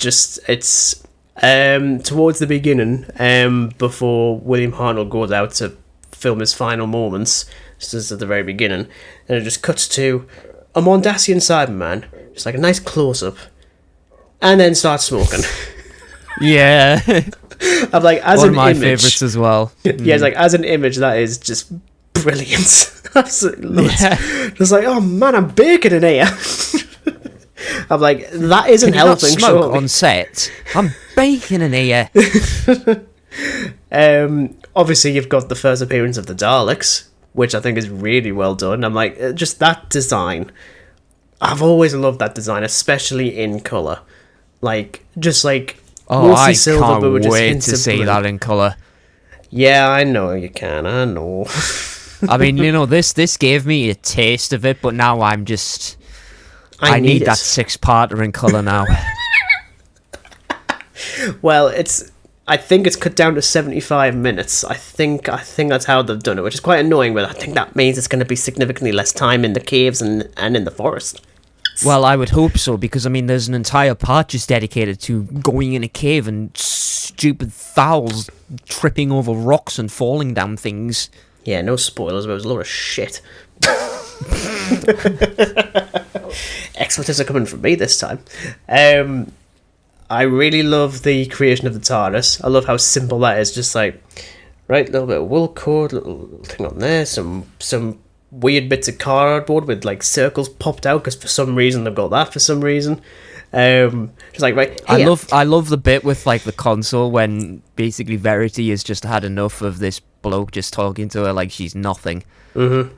towards the beginning, before William Hartnell goes out to film his final moments, just at the very beginning, and it just cuts to a Mondasian Cyberman, just like a nice close-up, and then starts smoking. Yeah. I'm like, as one an of my image, favourites as well. Yeah, it's like, as an image, that is just brilliant. Absolutely love it. Just like, oh man, I'm baking in here. I'm like, that isn't helping. Not smoke on set. I'm baking in here. Obviously, you've got the first appearance of the Daleks, which I think is really well done. I'm like, just that design. I've always loved that design, especially in colour. Like, just like, oh, I can't wait to see that in colour. Yeah, I know you can. I know. I mean, this gave me a taste of it, but now I'm just. I need that 6-parter in colour now. Well, I think it's cut down to 75 minutes. I think that's how they've done it, which is quite annoying, but I think that means it's going to be significantly less time in the caves and in the forest. Well, I would hope so, because, I mean, there's an entire part just dedicated to going in a cave and stupid fowls tripping over rocks and falling down things. Yeah, no spoilers, but it was a lot of shit. Expletives are coming from me this time. I really love the creation of the TARDIS. I love how simple that is. Just like, right, a little bit of wool cord, little thing on there, some weird bits of cardboard with like circles popped out because for some reason they've got that for some reason. Just like, right, here. I love the bit with like the console when basically Verity has just had enough of this bloke just talking to her like she's nothing. Mm-hmm.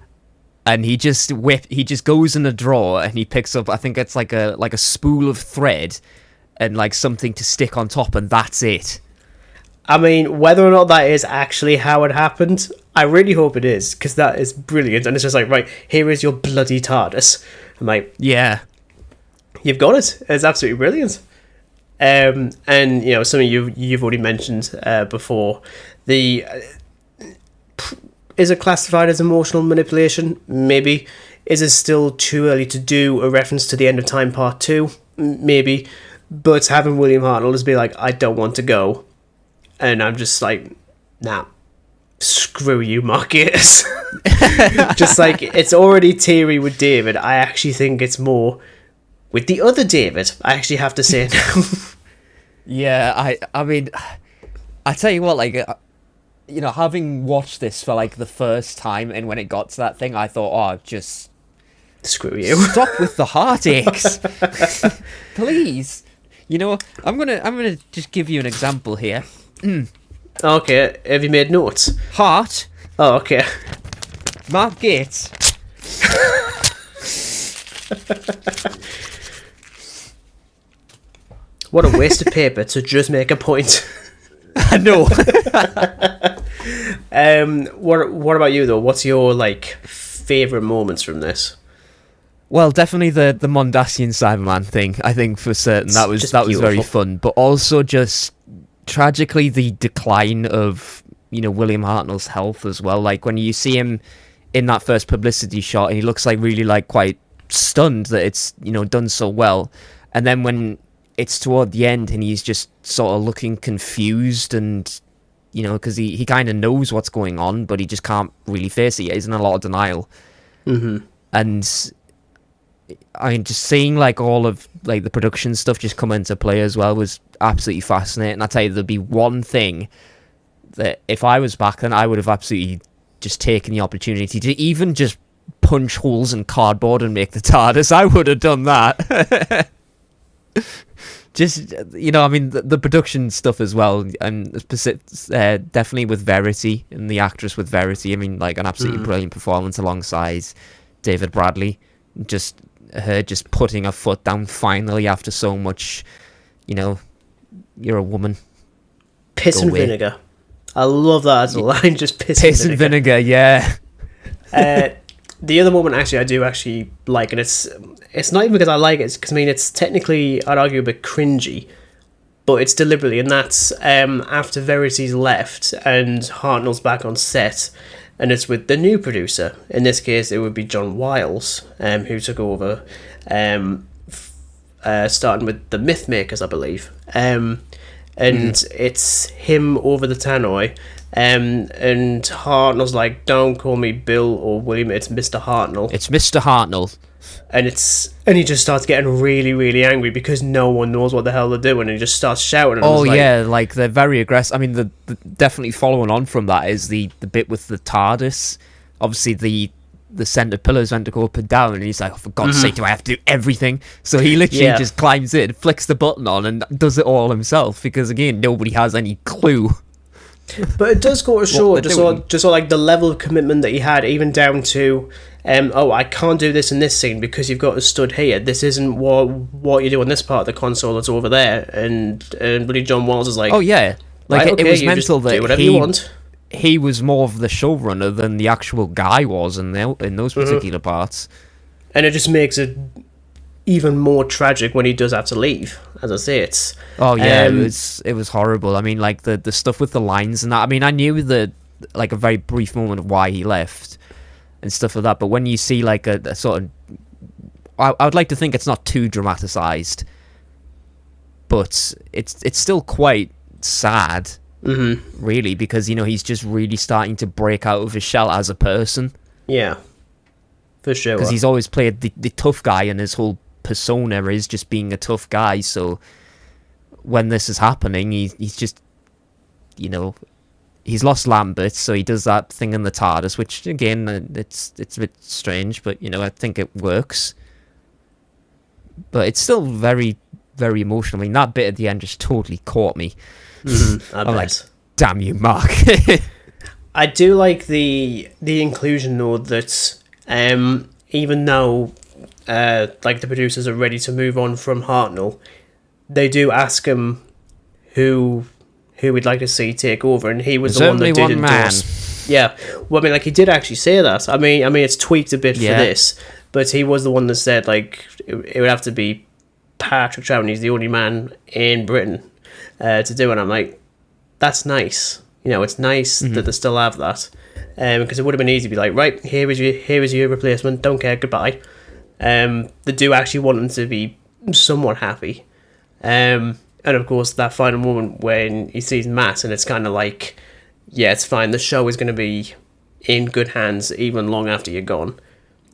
and he just goes in a drawer and he picks up, I think it's like a spool of thread and like something to stick on top, and that's it. I mean, whether or not that is actually how it happened, I really hope it is, because that is brilliant. And it's just like, right, here is your bloody TARDIS. I'm like, yeah, you've got it. It's absolutely brilliant. And something you've already mentioned before, is it classified as emotional manipulation? Maybe. Is it still too early to do a reference to the End of Time Part 2? Maybe. But having William Hartnell just be like, I don't want to go. And I'm just like, nah, screw you, Mark Gatiss. Just like, it's already teary with David. I actually think it's more with the other David, I actually have to say now. Yeah, I mean, I tell you what, like, having watched this for like the first time, and when it got to that thing, I thought, oh, just screw you. Stop with the heartaches, please. I'm gonna just give you an example here. Okay, have you made notes? Heart. Oh, okay. Mark Gates. What a waste of paper to just make a point. I know. What about you though? What's your favorite moments from this? Well, definitely the Mondasian Cyberman thing. I think for certain that was very fun, but also just tragically the decline of William Hartnell's health as well. Like when you see him in that first publicity shot, and he looks like really quite stunned that it's done so well, and then when it's toward the end and he's just sort of looking confused and because he kind of knows what's going on, but he just can't really face it. He's in a lot of denial. Mm-hmm. And I mean, just seeing all of the production stuff just come into play as well was absolutely fascinating. I tell you, there'd be one thing that if I was back then, I would have absolutely just taken the opportunity to even just punch holes in cardboard and make the TARDIS. I would have done that. Just I mean, the production stuff as well, and definitely with Verity and the actress with Verity. I mean, an absolutely brilliant performance alongside David Bradley. Just her just putting her foot down finally after so much. You're a woman. Piss and vinegar. I love that as a line. Just piss and vinegar. Yeah. The other moment I do like, and it's not even because I like it, because it's technically, I'd argue, a bit cringy, but it's deliberately, and that's after Verity's left and Hartnell's back on set, and it's with the new producer. In this case, it would be John Wiles, who took over, starting with the Mythmakers, I believe. And it's him over the tannoy, and Hartnell's like, don't call me Bill or William, it's Mr. Hartnell. It's Mr. Hartnell. And he just starts getting really, really angry because no one knows what the hell they're doing, and he just starts shouting. And they're very aggressive. I mean, the definitely following on from that is the bit with the TARDIS. Obviously, the centre pillars went to go up and down, and he's like, oh, for God's sake, do I have to do everything? So he literally just climbs in, flicks the button on, and does it all himself, because again, nobody has any clue. But it does go to show just the level of commitment that he had, even down to I can't do this in this scene because you've got us stood here. This isn't what you do on this part of the console, it's over there. And Buddy John Wiles is like, oh yeah, it was mental that do whatever you want. He was more of the showrunner than the actual guy was in those particular parts. And it just makes it even more tragic when he does have to leave. As I say, it's... Oh, yeah, it was horrible. I mean, the stuff with the lines and that. I mean, I knew a very brief moment of why he left and stuff like that. But when you see, a sort of... I would like to think it's not too dramatised. But it's still quite sad. Mm-hmm. Really, because he's just really starting to break out of his shell as a person. Yeah, for sure. Because he's always played the tough guy, and his whole persona is just being a tough guy. So when this is happening, he's just he's lost Lambert, so he does that thing in the TARDIS, which again it's a bit strange, but I think it works. But it's still very, very emotional. I mean, that bit at the end just totally caught me. I'm like, damn you, Mark. I do like the inclusion though that even though like the producers are ready to move on from Hartnell, they do ask him who we'd like to see take over, and he was the one that did endorse. Yeah, well, I mean, like, he did actually say that. I mean, it's tweaked a bit for this, but he was the one that said, like, it would have to be Patrick Troughton. He's the only man in Britain to do it. And I'm like, that's nice. You know, it's nice that they still have that, because it would have been easy to be like, right, here is your replacement. Don't care, goodbye. They do actually want him to be somewhat happy. And of course, that final moment when he sees Matt, and it's kind of like, yeah, it's fine. The show is going to be in good hands even long after you're gone.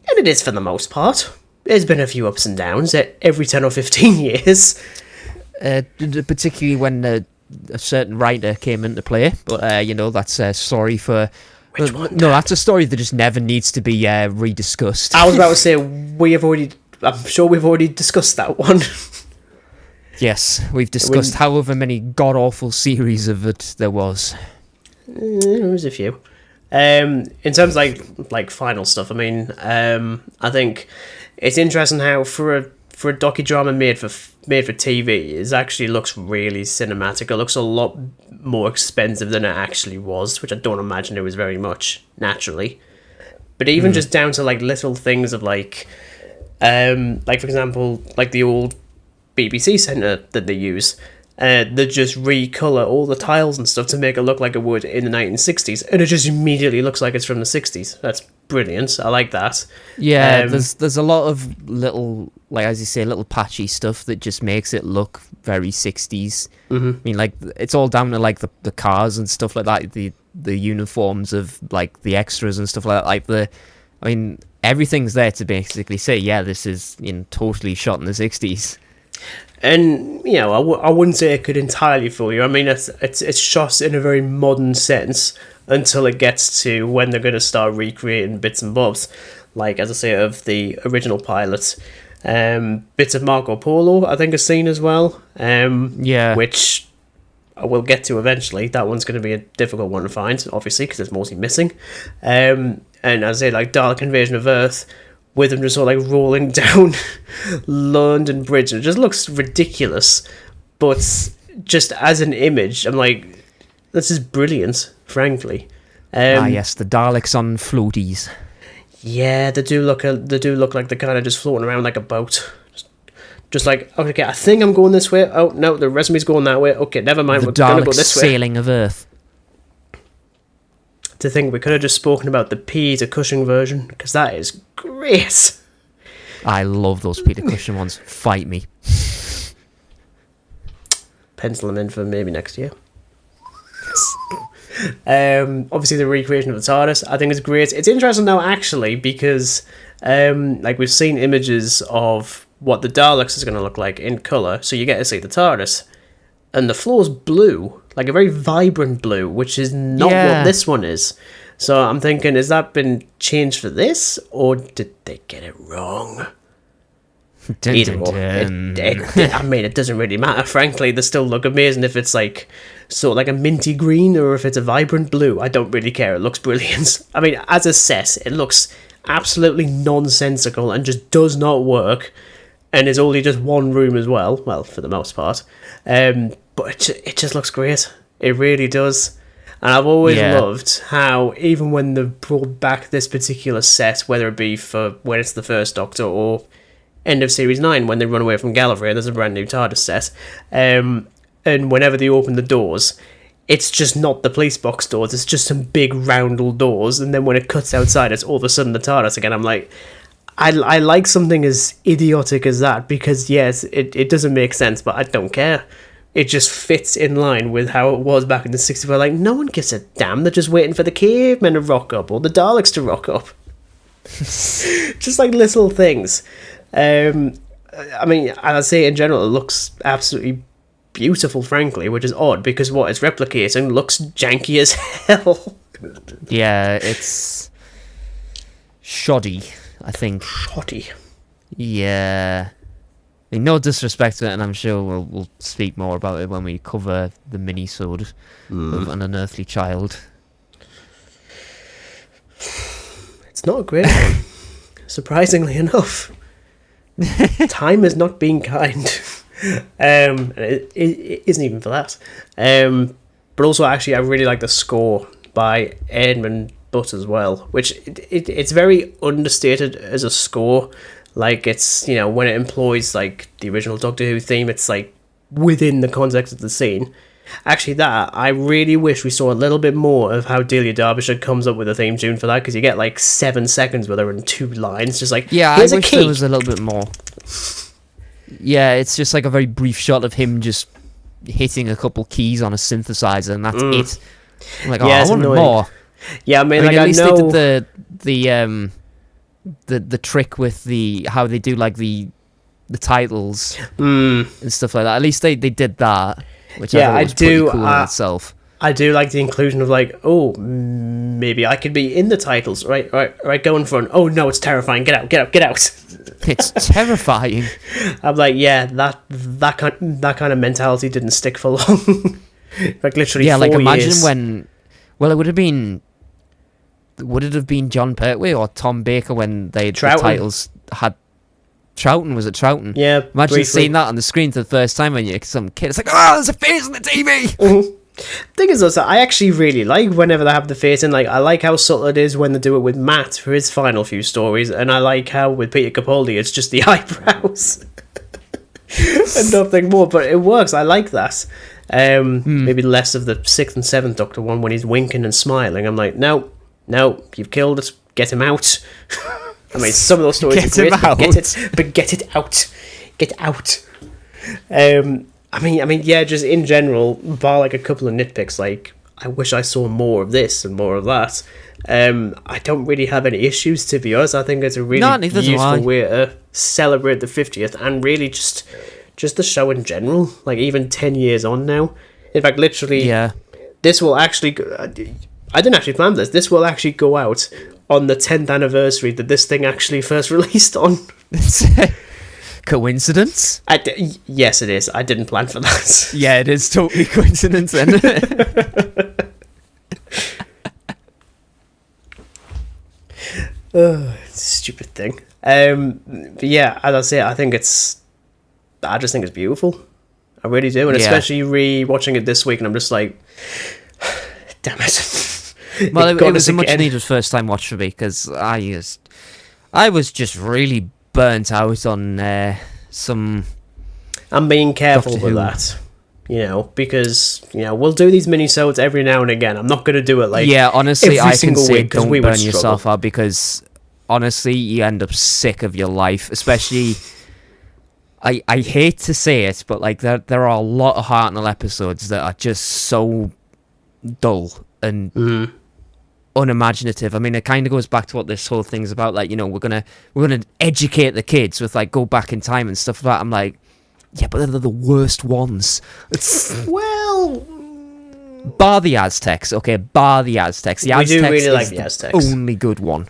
And it is for the most part. There's been a few ups and downs every 10 or 15 years. Particularly when a certain writer came into play. But, you know, that's a story for... Which one? No, that's a story that just never needs to be rediscussed. I was about to say, I'm sure we've already discussed that one. Yes, we've discussed however many god-awful series of it there was. There was a few. In terms of like final stuff, I mean, I think it's interesting how for a docudrama made for TV, it actually looks really cinematic. It looks a lot more expensive than it actually was, which I don't imagine it was very much naturally. But even just down to like little things of like for example, like the old BBC Centre that they use, they just recolour all the tiles and stuff to make it look like it would in the 1960s, and it just immediately looks like it's from the 60s. That's brilliant. I like that. Yeah, there's a lot of little, like as you say, little patchy stuff that just makes it look very 60s. I mean, like, it's all down to like the cars and stuff like that, the uniforms of like the extras and stuff like that. I mean, everything's there to basically say, yeah, this is totally shot in the 60s. And, you know, I wouldn't say it could entirely fool you. I mean, it's shot in a very modern sense until it gets to when they're going to start recreating bits and bobs. Like, as I say, of the original pilot. Bits of Marco Polo, I think, are seen as well. Which I will get to eventually. That one's going to be a difficult one to find, obviously, because it's mostly missing. And as I say, like, Dalek Invasion of Earth, with them just sort of like rolling down London Bridge. It just looks ridiculous. But just as an image, I'm like, this is brilliant, frankly. Yes, the Daleks on floaties. Yeah, they do look like they're kind of just floating around like a boat. Just like, okay, I think I'm going this way. Oh, no, the resume's going that way. Okay, never mind, we're going to go this way. The Daleks sailing of Earth. To think we could have just spoken about the Peter Cushing version, because that is great. I love those Peter Cushing ones. Fight me. Pencil them in for maybe next year. Obviously the recreation of the TARDIS, I think is great. It's interesting now, actually, because like we've seen images of what the Daleks is going to look like in colour, so you get to see the TARDIS. And the floor's blue, like a very vibrant blue, which is not what this one is. So I'm thinking, has that been changed for this, or did they get it wrong? Either or. I mean, it doesn't really matter, frankly. They still look amazing if it's like sort of like a minty green or if it's a vibrant blue. I don't really care. It looks brilliant. I mean, as a set, it looks absolutely nonsensical and just does not work. And is only just one room as well for the most part. But it just looks great. It really does. And I've always loved how, even when they've brought back this particular set, whether it be for when it's the first Doctor or end of Series 9, when they run away from Gallifrey, there's a brand new TARDIS set. And whenever they open the doors, it's just not the police box doors, it's just some big roundel doors. And then when it cuts outside, it's all of a sudden the TARDIS again. I'm like, I like something as idiotic as that, because yes, it doesn't make sense, but I don't care. It just fits in line with how it was back in the 60s, where like, no one gives a damn, they're just waiting for the cavemen to rock up, or the Daleks to rock up. Just like little things. I mean, I'd say in general, it looks absolutely beautiful, frankly, which is odd, because what it's replicating looks janky as hell. Yeah, it's shoddy, I think. Shoddy. Yeah. I mean, no disrespect to it, and I'm sure we'll speak more about it when we cover the mini-sode of An Unearthly Child. It's not a great one. surprisingly enough. Time has not been kind. It isn't even for that. But also, actually, I really like the score by Edmund Butt as well, which it's very understated as a score. Like, it's, you know, when it employs, like, the original Doctor Who theme, it's, like, within the context of the scene. Actually, that, I really wish we saw a little bit more of how Delia Derbyshire comes up with a theme tune for that, because you get, like, 7 seconds with her in 2 lines, just like, yeah, here's I a wish key. there was a little bit more. Yeah, it's just like a very brief shot of him just hitting a couple keys on a synthesizer, and that's it. I'm like, I want more. Yeah, I mean, like, at least I know... they did the trick with how they do, like, the titles and stuff like that. At least they did that, which I thought was pretty cool in itself. I do like the inclusion of, like, oh, maybe I could be in the titles. Right, go in front. Oh no, it's terrifying. Get out. It's terrifying. I'm like, yeah, that kind of mentality didn't stick for long. Like, literally 4 years. Yeah, like, imagine when... Well, would it have been John Pertwee or Tom Baker when the titles had... Troughton, was it Troughton? Yeah, imagine briefly. seeing that on the screen for the first time when you're some kid. It's like, oh, there's a face on the TV! Mm-hmm. Thing is, also, I actually really like whenever they have the face in. Like, I like how subtle it is when they do it with Matt for his final few stories, and I like how with Peter Capaldi it's just the eyebrows and nothing more. But it works. I like that. Maybe less of the 6th and 7th Doctor one when he's winking and smiling. I'm like, no, you've killed it. Get him out. I mean, some of those stories are great, but get it out. Get out. I mean, yeah, just in general, bar like a couple of nitpicks, like, I wish I saw more of this and more of that. I don't really have any issues, to be honest. I think it's a really useful way to celebrate the 50th, and really just the show in general, like, even 10 years on now. In fact, literally, this will actually... I didn't actually plan this. This will actually go out on the 10th anniversary that this thing actually first released on. Coincidence? Yes, it is. I didn't plan for that. Yeah, it is totally coincidence then. Stupid thing. But yeah, as I say, I just think it's beautiful. I really do, and especially re-watching it this week, and I'm just like, damn it. Well, it was a much needed first time watch for me, because I was just really burnt out on some... I'm being careful with that, you know, because, you know, we'll do these mini-sodes every now and again. I'm not going to do it, like, yeah, honestly, every I can say week, don't burn yourself out, because, honestly, you end up sick of your life, especially... I hate to say it, but, like, there are a lot of Hartnell episodes that are just so dull and unimaginative. I mean, it kind of goes back to what this whole thing's about. Like, you know, we're gonna educate the kids with, like, go back in time and stuff like that. I'm like, yeah, but they're the worst ones. Well, bar the Aztecs, okay? Bar the Aztecs. The Aztecs do really like the Aztecs. Only good one.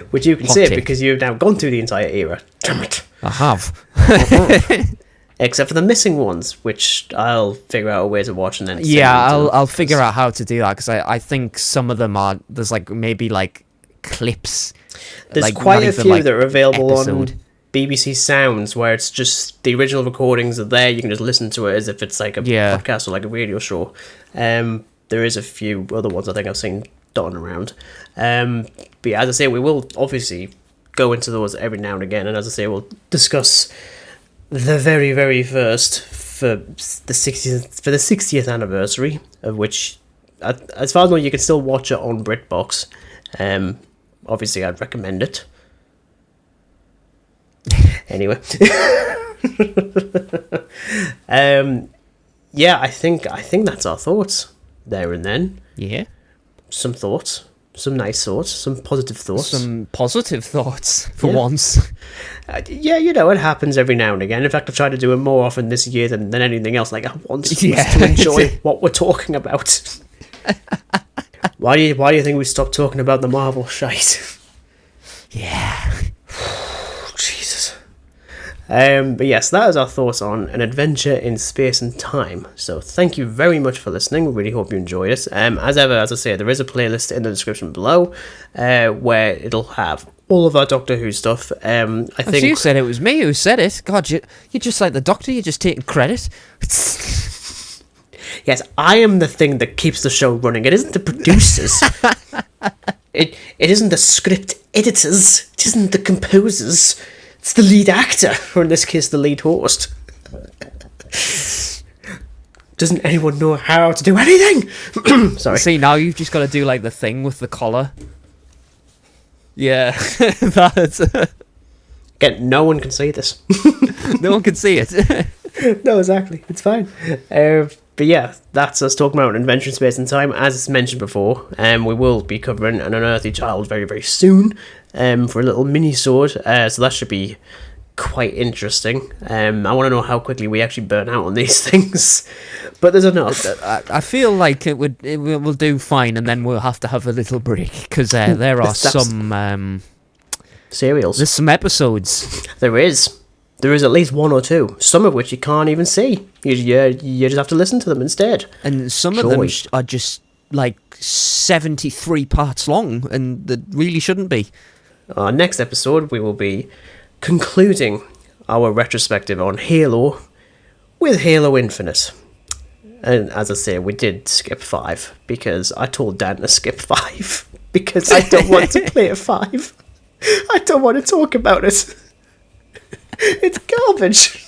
Which you can say because you've now gone through the entire era. Damn it. I have. Except for the missing ones, which I'll figure out a way to watch and then... Yeah, I'll figure out how to do that, because I think some of them are... There's, like, maybe, like, clips. There's like, quite a few that are available episode. on BBC Sounds, where it's just... The original recordings are there, you can just listen to it as if it's, like, a podcast or, like, a radio show. There is a few other ones I think I've seen dotted around. But yeah, as I say, we will obviously go into those every now and again, and as I say, we'll discuss the very, very first for the 60th anniversary, of which, as far as I know, you can still watch it on BritBox. Obviously, I'd recommend it. Anyway, yeah, I think that's our thoughts there and then. Yeah, some thoughts. Some nice thoughts, some positive thoughts. Some positive thoughts, for once. Yeah, you know, it happens every now and again. In fact, I've tried to do it more often this year than anything else. Like, I want to enjoy what we're talking about. Why do you think we stopped talking about the Marvel shite? Yeah. Jesus. But yes, that is our thoughts on An Adventure in Space and Time. So thank you very much for listening. We really hope you enjoyed it. As ever, as I say, there is a playlist in the description below where it'll have all of our Doctor Who stuff. I think you said it was me who said it. God, you're just like the Doctor. You're just taking credit. Yes, I am the thing that keeps the show running. It isn't the producers. It isn't the script editors. It isn't the composers. It's the lead actor, or in this case, the lead host. Doesn't anyone know how to do anything? Sorry. See, now you've just got to do like the thing with the collar. Yeah, that's... Again, no one can see this. No one can see it. No, exactly. It's fine. But yeah, that's us talking about An Adventure in Space and Time. As mentioned before, we will be covering An Unearthly Child very, very soon for a little mini-sword. So that should be quite interesting. I want to know how quickly we actually burn out on these things. But there's enough. I feel like it will do fine, and then we'll have to have a little break, because there are some... serials. There's some episodes. There is at least one or two, some of which you can't even see. You just have to listen to them instead. And some of them are just like 73 parts long, and that really shouldn't be. Our next episode, we will be concluding our retrospective on Halo with Halo Infinite. And as I say, we did skip 5 because I told Dan to skip 5 because I don't want to play a 5. I don't want to talk about it. It's garbage.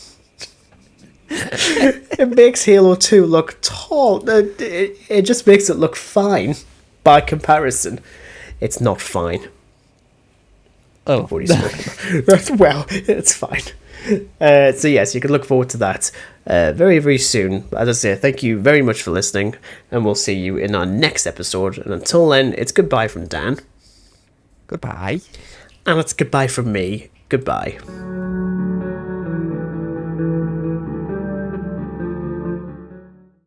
It makes Halo 2 look tall. It just makes it look fine by comparison. It's not fine. Oh. Well, it's fine. So yes, you can look forward to that very, very soon. As I say, thank you very much for listening, and we'll see you in our next episode. And until then, it's goodbye from Dan. Goodbye. And it's goodbye from me. Goodbye.